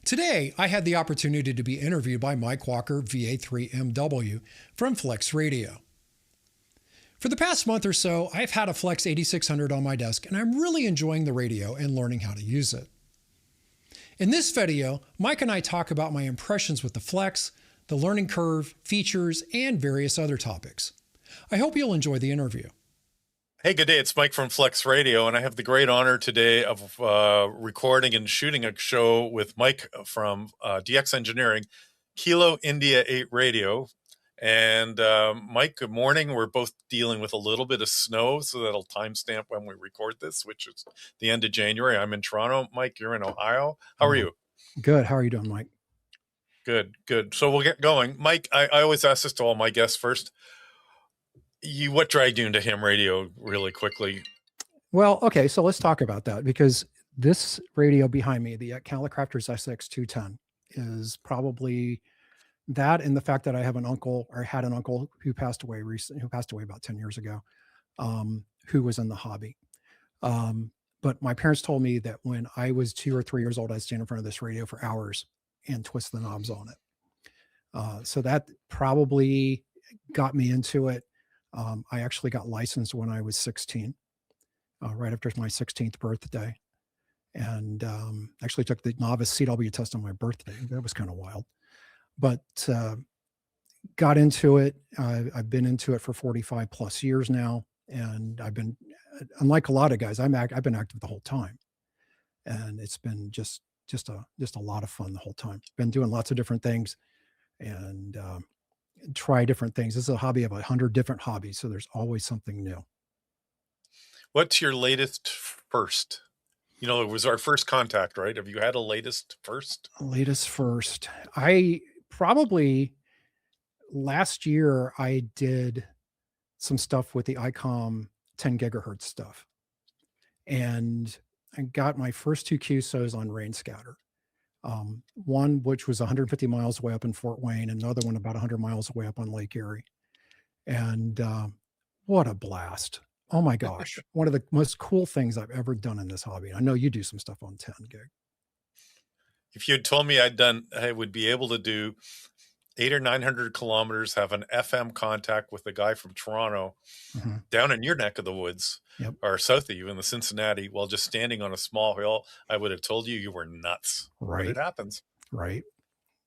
Today, I had the opportunity to be interviewed by Mike Walker, VA3MW from FlexRadio. For the past month or so, I've had a FLEX-8600 on my desk, and I'm really enjoying the radio and learning how to use it. In this video, Mike and I talk about my impressions with the Flex, the learning curve, features, and various other topics. I hope you'll enjoy the interview. Hey, good day. It's Mike from FlexRadio, and I have the great honor today of recording and shooting a show with Mike from DX Engineering, Kilo India 8 Radio. And Mike, good morning. We're both dealing with a little bit of snow, so that'll timestamp when we record this, which is the end of January. I'm in Toronto. Mike, you're in Ohio. How are you? Good. How are you doing, Mike? Good, good. So we'll get going. Mike, I always ask this to all my guests first. What dragged you into ham radio really quickly? Well, okay, so let's talk about that, because this radio behind me, the Calicrafters SX210, is probably that, and the fact that I have an uncle, or had an uncle who passed away about 10 years ago, who was in the hobby. But my parents told me that when I was 2 or 3 years old, I'd stand in front of this radio for hours and twist the knobs on it. So that probably got me into it. I actually got licensed when I was 16, right after my 16th birthday, and actually took the novice CW test on my birthday. That was kind of wild, but got into it. I've been into it for 45 plus years now, and I've been, unlike a lot of guys, I've been active the whole time, and it's been just a lot of fun the whole time. Been doing lots of different things, and try different things. This is a hobby of 100 different hobbies, so there's always something new. What's your latest first? You know, it was our first contact, right? Have you had a latest first? Latest first. I probably last year I did some stuff with the ICOM 10 gigahertz stuff, and I got my first 2 QSOs on rain scatter. One which was 150 miles away up in Fort Wayne, and another one about 100 miles away up on Lake Erie. And what a blast. Oh my gosh. One of the most cool things I've ever done in this hobby. I know you do some stuff on 10 gig. If you had told me I would be able to do 800 or 900 kilometers, have an FM contact with a guy from Toronto down in your neck of the woods, or south of you in the Cincinnati, while just standing on a small hill, I would have told you were nuts. Right. But it happens. Right.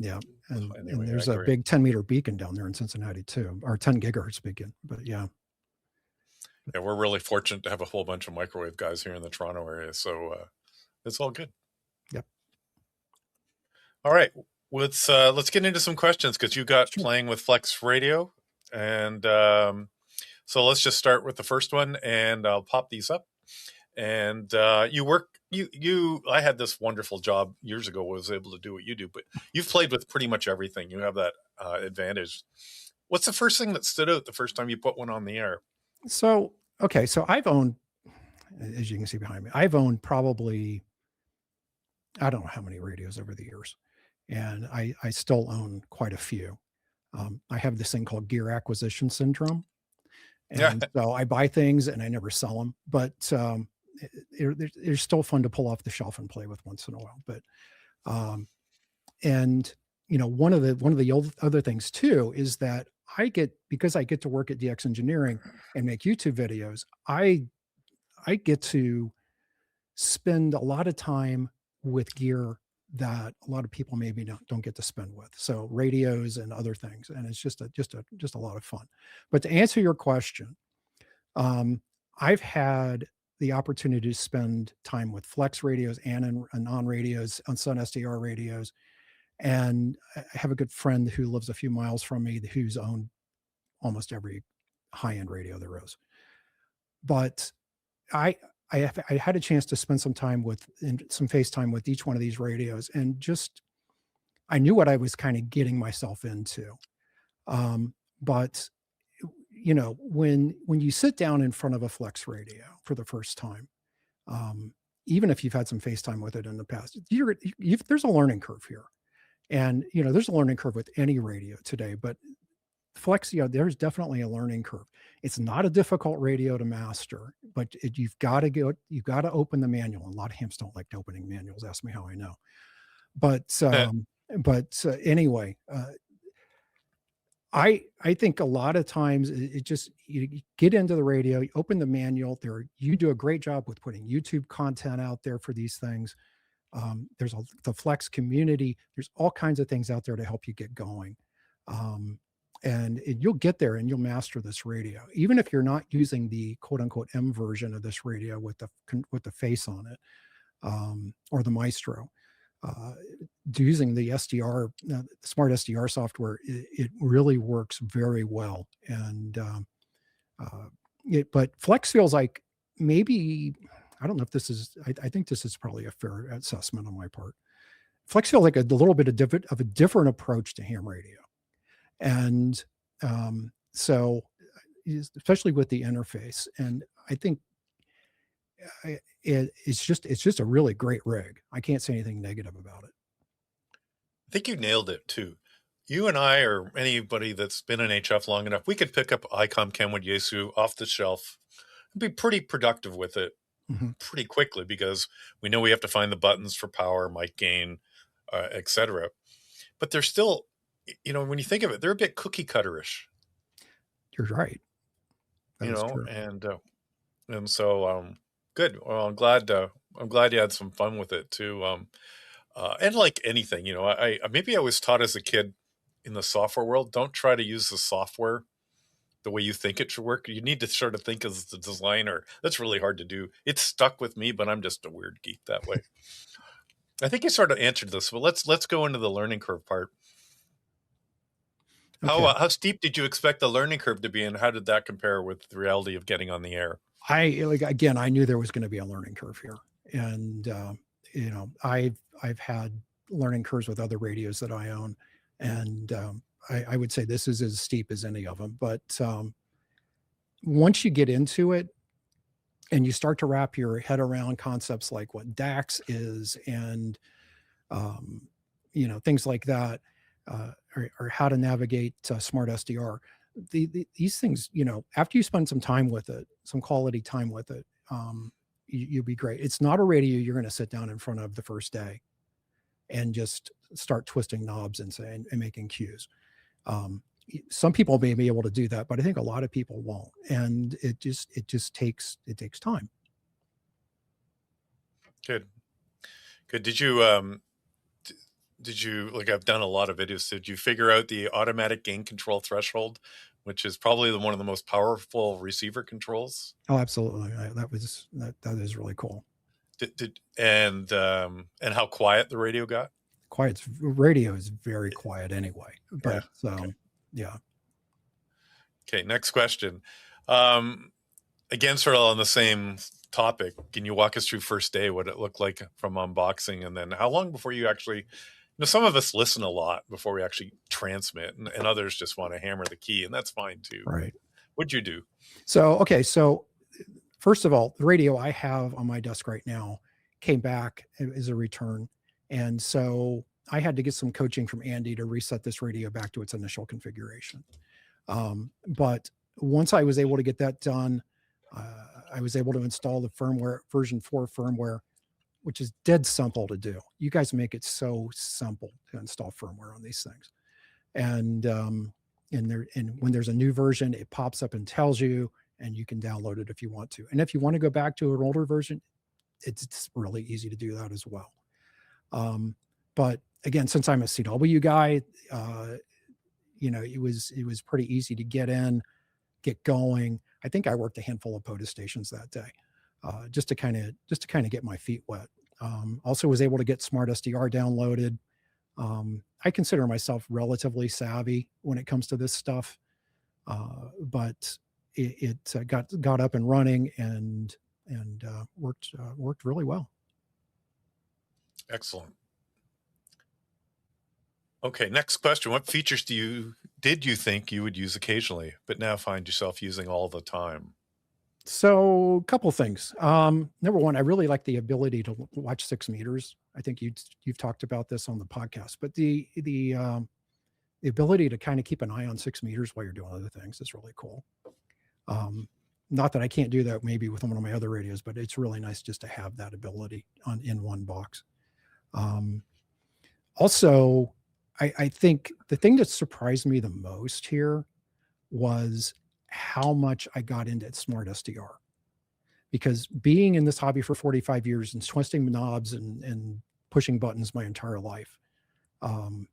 Yeah. And, Anyway, and there's a big 10-meter beacon down there in Cincinnati too, or 10 gigahertz beacon, but yeah. Yeah, we're really fortunate to have a whole bunch of microwave guys here in the Toronto area, so it's all good. Yep. All right. Let's get into some questions, because you got playing with FlexRadio, and so let's just start with the first one, and I'll pop these up. And I had this wonderful job years ago, was able to do what you do, but you've played with pretty much everything. You have that advantage. What's the first thing that stood out the first time you put one on the air? So, okay, so I've owned, as you can see behind me, I've owned probably, I don't know how many radios over the years. And I still own quite a few. I have this thing called gear acquisition syndrome. And so I buy things and I never sell them, but they're still fun to pull off the shelf and play with once in a while. But, and you know, one of the other things too, is that because I get to work at DX Engineering and make YouTube videos, I get to spend a lot of time with gear that a lot of people maybe don't get to spend with. So radios and other things. And it's just a lot of fun. But to answer your question, I've had the opportunity to spend time with Flex radios and on radios, on SmartSDR radios. And I have a good friend who lives a few miles from me who's owned almost every high-end radio there is. But I had a chance to spend some time some FaceTime with each one of these radios, and I knew what I was kind of getting myself into. But you know, when you sit down in front of a Flex radio for the first time, even if you've had some FaceTime with it in the past, there's a learning curve here. And, you know, there's a learning curve with any radio today, but Flex, there's definitely a learning curve. It's not a difficult radio to master, but you've got to open the manual. A lot of hams don't like opening manuals. Ask me how I know. But anyway, I think a lot of times it just, you get into the radio, you open the manual there, you do a great job with putting YouTube content out there for these things. There's the Flex community. There's all kinds of things out there to help you get going. And you'll get there and you'll master this radio, even if you're not using the quote unquote M version of this radio with the face on it, or the Maestro. Using the SDR, Smart SDR software, it really works very well. And but Flex feels like, maybe, I don't know if this is, I think this is probably a fair assessment on my part. Flex feels like a little bit of a different approach to ham radio. And so, especially with the interface, and I think it's just a really great rig. I can't say anything negative about it. I think you nailed it too. You and I, or anybody that's been in HF long enough, we could pick up ICOM Kenwood Yaesu off the shelf and be pretty productive with it pretty quickly, because we know we have to find the buttons for power, mic gain, etc. But they're still, when you think of it, they're a bit cookie cutterish. You're right. True. And so good. Well, I'm glad you had some fun with it too. And like anything, I maybe I was taught as a kid in the software world, don't try to use the software the way you think it should work. You need to sort of think as the designer. That's really hard to do. It's stuck with me, but I'm just a weird geek that way. I think you sort of answered this, but let's go into the learning curve part. Okay. How steep did you expect the learning curve to be, and how did that compare with the reality of getting on the air? I knew there was going to be a learning curve here, and I've had learning curves with other radios that I own, and I would say this is as steep as any of them. But once you get into it and you start to wrap your head around concepts like what DAX is, and things like that, or how to navigate Smart SDR, these things, after you spend some time with it, some quality time with it, you'll be great. It's not a radio you're going to sit down in front of the first day and just start twisting knobs and making cues. Some people may be able to do that, but I think a lot of people won't. And it just takes time. Good. Did you, like, I've done a lot of videos, did you figure out the automatic gain control threshold, which is probably one of the most powerful receiver controls? Oh, absolutely. That is really cool. And how quiet the radio got? Radio is very quiet anyway, but yeah. Okay, next question. Again, sort of on the same topic, can you walk us through first day, what it looked like from unboxing, and then how long before you actually, some of us listen a lot before we actually transmit, and others just want to hammer the key, and that's fine too. Right. What'd you do? So first of all, the radio I have on my desk right now came back as a return. And so I had to get some coaching from Andy to reset this radio back to its initial configuration. But once I was able to get that done, I was able to install the firmware, version 4 firmware, which is dead simple to do. You guys make it so simple to install firmware on these things. And when there's a new version, it pops up and tells you, and you can download it if you want to. And if you want to go back to an older version, it's really easy to do that as well. But again, since I'm a CW guy, it was pretty easy to get going. I think I worked a handful of POTUS stations that day, just to kind of get my feet wet. Also was able to get Smart SDR downloaded. I consider myself relatively savvy when it comes to this stuff, but it got up and running and worked really well. Excellent. Okay, next question. What features did you think you would use occasionally, but now find yourself using all the time? So a couple things. Number one, I really like the ability to watch 6 meters. I think you've talked about this on the podcast, but the ability to kind of keep an eye on 6 meters while you're doing other things is really cool. Not that I can't do that maybe with one of my other radios, but it's really nice just to have that ability in one box. Also, I think the thing that surprised me the most here was how much I got into SmartSDR, because being in this hobby for 45 years and twisting knobs and pushing buttons my entire life, um,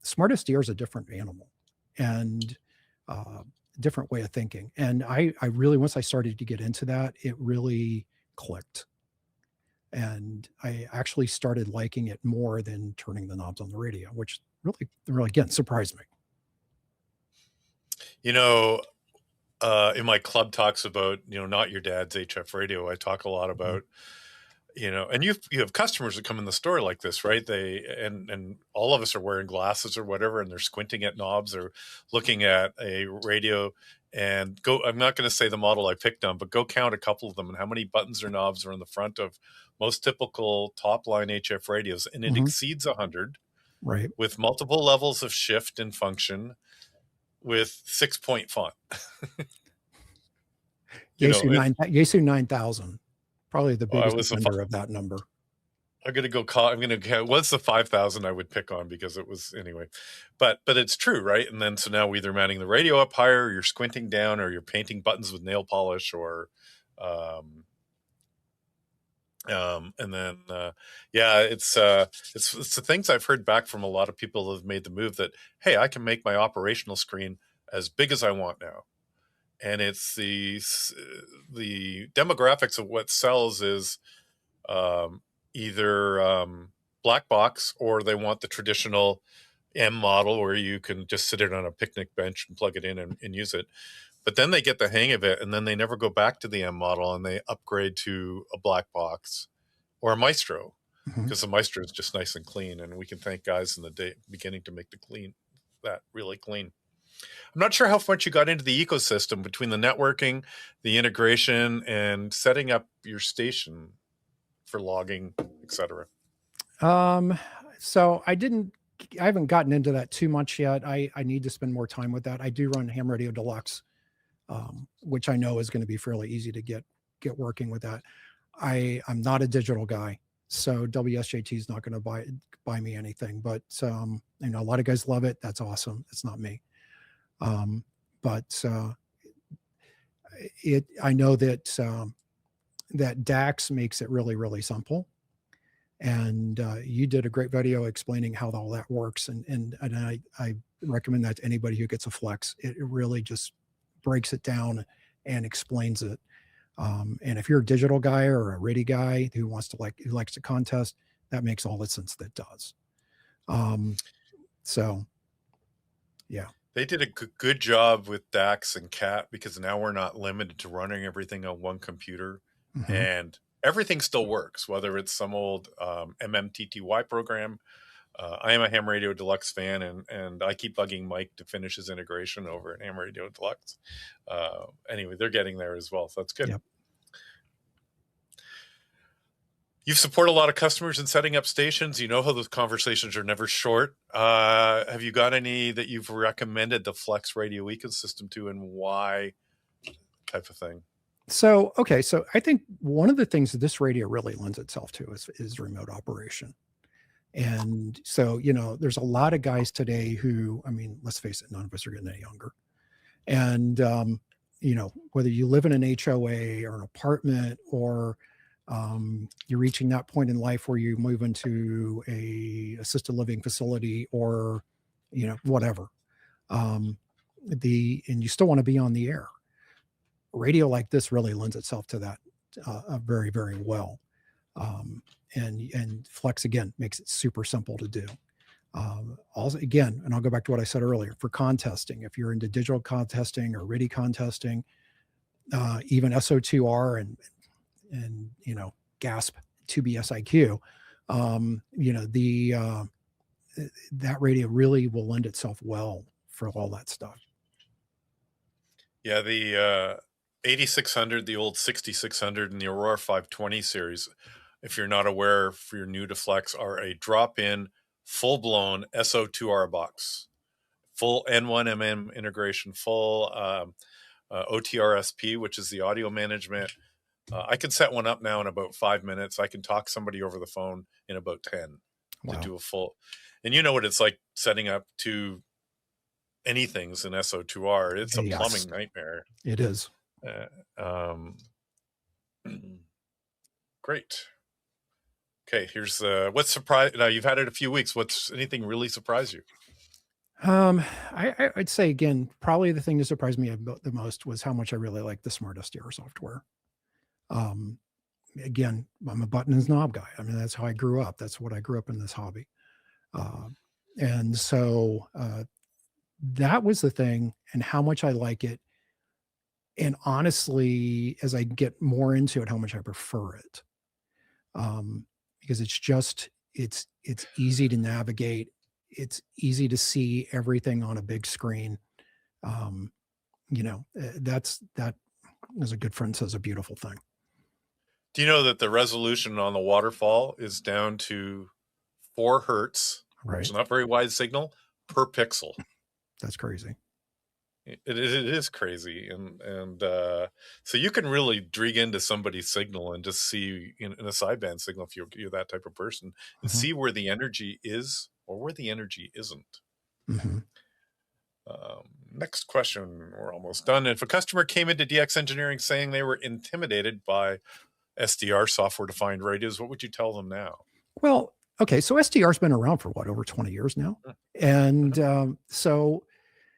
SmartSDR is a different animal and different way of thinking. And I really, once I started to get into that, it really clicked. And I actually started liking it more than turning the knobs on the radio, which really again surprised me. You know, in my club talks about, not your dad's HF radio, I talk a lot about, and you have customers that come in the store like this, right? And all of us are wearing glasses or whatever, and they're squinting at knobs or looking at a radio, and I'm not going to say the model I picked on, but go count a couple of them and how many buttons or knobs are on the front of most typical top line HF radios. And it exceeds 100, right? With multiple levels of shift and function, with 6-point font. Yaesu 9000, probably the biggest offender of that number. I'm going to what's the 5,000 I would pick on, because it was anyway, but it's true, right? And then, so now we're either mounting the radio up higher, or you're squinting down, or you're painting buttons with nail polish, or, and then, it's the things I've heard back from a lot of people who have made the move that, hey, I can make my operational screen as big as I want now. And it's the demographics of what sells is, either black box, or they want the traditional M model where you can just sit it on a picnic bench and plug it in and use it. But then they get the hang of it, and then they never go back to the M model, and they upgrade to a black box or a Maestro, because the Maestro is just nice and clean. And we can thank guys in the beginning to make that really clean. I'm not sure how much you got into the ecosystem between the networking, the integration, and setting up your station for logging, etc. So I haven't gotten into that too much yet. I need to spend more time with that. I do run Ham Radio Deluxe, which I know is going to be fairly easy to get working with that. I'm not a digital guy, so WSJT is not going to buy me anything, but a lot of guys love it. That's awesome. It's not me. But I know that that DAX makes it really, really simple. And you did a great video explaining how all that works. And I recommend that to anybody who gets a Flex. It really just breaks it down and explains it. And if you're a digital guy or a RIDI guy who likes to contest, that makes all the sense that does. So, yeah. They did a good job with DAX and CAT, because now we're not limited to running everything on one computer, and everything still works, whether it's some old MMTTY program. I am a Ham Radio Deluxe fan, and I keep bugging Mike to finish his integration over at Ham Radio Deluxe. Anyway, they're getting there as well, so that's good. Yep. You've supported a lot of customers in setting up stations. You know how those conversations are never short. Have you got any that you've recommended the FlexRadio ecosystem to, and why, type of thing? So I think one of the things that this radio really lends itself to is remote operation. And so, there's a lot of guys today who, let's face it, none of us are getting any younger. And, whether you live in an HOA or an apartment, or you're reaching that point in life where you move into a assisted living facility, or, whatever, and you still want to be on the air. Radio like this really lends itself to that very, very well. And Flex, again, makes it super simple to do. Also, again, and I'll go back to what I said earlier, for contesting, if you're into digital contesting or RIDI contesting, even SO2R and GASP 2BSIQ, that radio really will lend itself well for all that stuff. Yeah, the 8600, the old 6600, and the Aurora 520 series, if you're not aware, if you're new to Flex, are a drop-in, full-blown SO2R box, full N1MM integration, full OTRSP, which is the audio management. I can set one up now in about 5 minutes. I can talk somebody over the phone in about 10. to Wow. do a full. And you know what it's like setting up two anythings in SO2R. It's a Yes, plumbing nightmare. it is. Um, great. Okay, here's what's surprised. Now you've had it a few weeks. What's anything really surprised you? I'd say again, probably the thing that surprised me the most was how much I really like the SmartSDR software. Um, Again, I'm a buttons knob guy. I mean, that's how I grew up. That's what I grew up in this hobby. Uh, and so that was the thing, and how much I like it. And honestly, as I get more into it, how much I prefer it. Because it's easy to navigate. It's easy to see everything on a big screen. Um, that, as a good friend says, a beautiful thing. Do you know that the resolution on the waterfall is down to 4 hertz, which is Right. not very wide signal, per pixel? That's crazy. It is crazy, and so you can really dig into somebody's signal and just see in a sideband signal, if you're that type of person, and Mhm. see where the energy is or where the energy isn't. Mhm. Next question. We're almost done. If a customer came into DX Engineering saying they were intimidated by SDR, software defined radios, what would you tell them now? Well, okay, so SDR's been around for what, over 20 years now? And so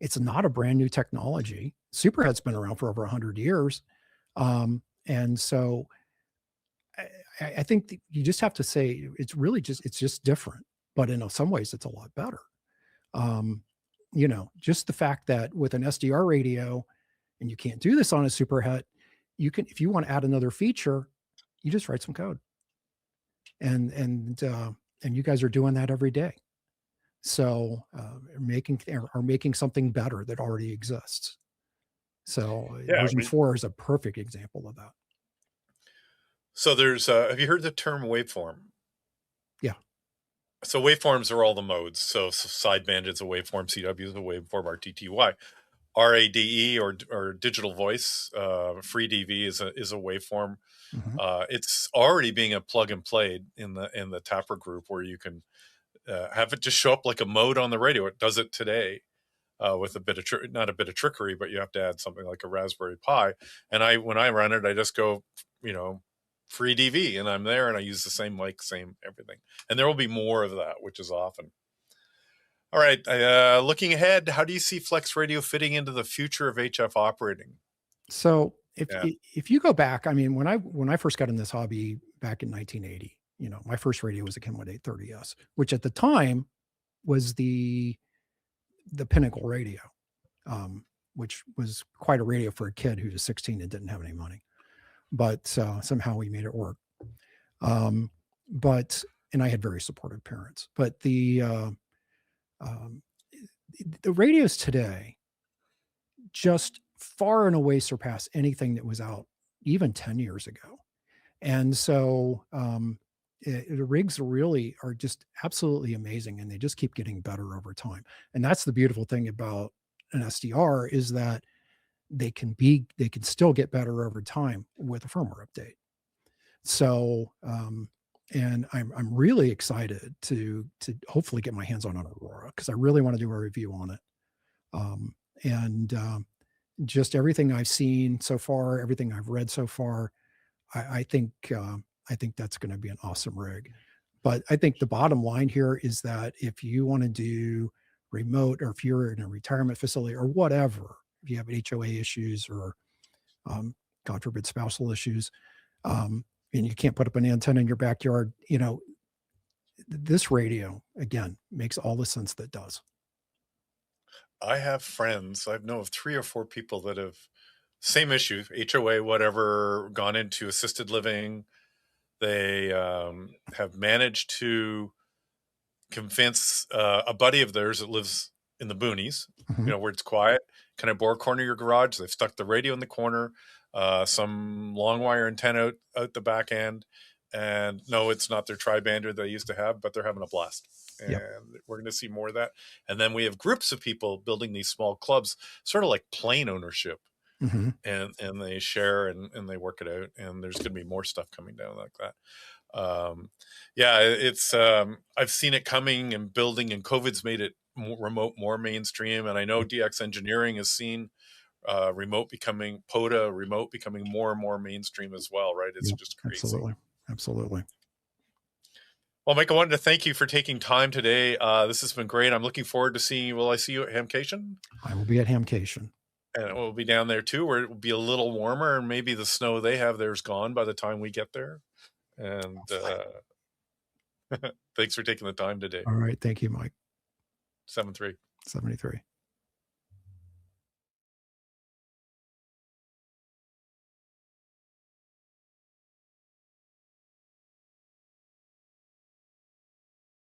it's not a brand new technology. Superhead's been around for over 100 years. And so I think you just have to say it's just different, but in some ways it's a lot better. Um, just the fact that with an SDR radio, and you can't do this on a superhet, you can, if you want to add another feature, you just write some code, and you guys are doing that every day. So making something better that already exists. So Yeah, version 4 is a perfect example of that. so there's have you heard the term waveform? Yeah. So waveforms are all the modes. So sideband is a waveform, CW is a waveform, RTTY, RADE or digital voice, free DV is a waveform. Mm-hmm. It's already being a plug and play in the Tapper group, where you can have it just show up like a mode on the radio. It does it today with a bit of not a bit of trickery, but you have to add something like a Raspberry Pi. And when I run it, I just go, free DV, and I'm there, and I use the same mic, same everything. And there will be more of that, which is often. All right. Looking ahead, how do you see Flex Radio fitting into the future of HF operating? So Yeah. if you go back, I mean, when I first got in this hobby back in 1980, my first radio was a Kenwood 830S, which at the time was the pinnacle radio, which was quite a radio for a kid who was 16 and didn't have any money. But somehow we made it work. But and I had very supportive parents. But um, the radios today just far and away surpass anything that was out even 10 years ago. And so the rigs really are just absolutely amazing, and they just keep getting better over time. And that's the beautiful thing about an SDR, is that they can still get better over time with a firmware update. So and I'm really excited to hopefully get my hands on an Aurora, because I really want to do a review on it. And just everything I've seen so far, everything I've read so far, I think that's going to be an awesome rig. But I think the bottom line here is that if you want to do remote, or if you're in a retirement facility or whatever, if you have HOA issues, or God forbid spousal issues, and you can't put up an antenna in your backyard, this radio again makes all the sense that does. I have friends. I know of 3 or 4 people that have same issue, HOA, whatever, gone into assisted living. They have managed to convince a buddy of theirs that lives in the boonies, Mhm. where it's quiet. Can I bore a corner of your garage? They've stuck the radio in the corner, some long wire antenna out the back end. And no, it's not their tri-bander they used to have, but they're having a blast. Yep. And we're going to see more of that. And then we have groups of people building these small clubs, sort of like plane ownership. and they share and they work it out, and there's going to be more stuff coming down like that. Yeah, it's I've seen it coming and building, and COVID's made it remote more mainstream, and I know DX engineering has seen POTA remote becoming more and more mainstream as well, right? It's just crazy. Absolutely. Well, Mike, I wanted to thank you for taking time today. This has been great. I'm looking forward to seeing you. Will I see you at Hamcation? I will be at Hamcation. And it will be down there too, where it will be a little warmer, and maybe the snow they have there is gone by the time we get there. And thanks for taking the time today. All right. Thank you, Mike. 73.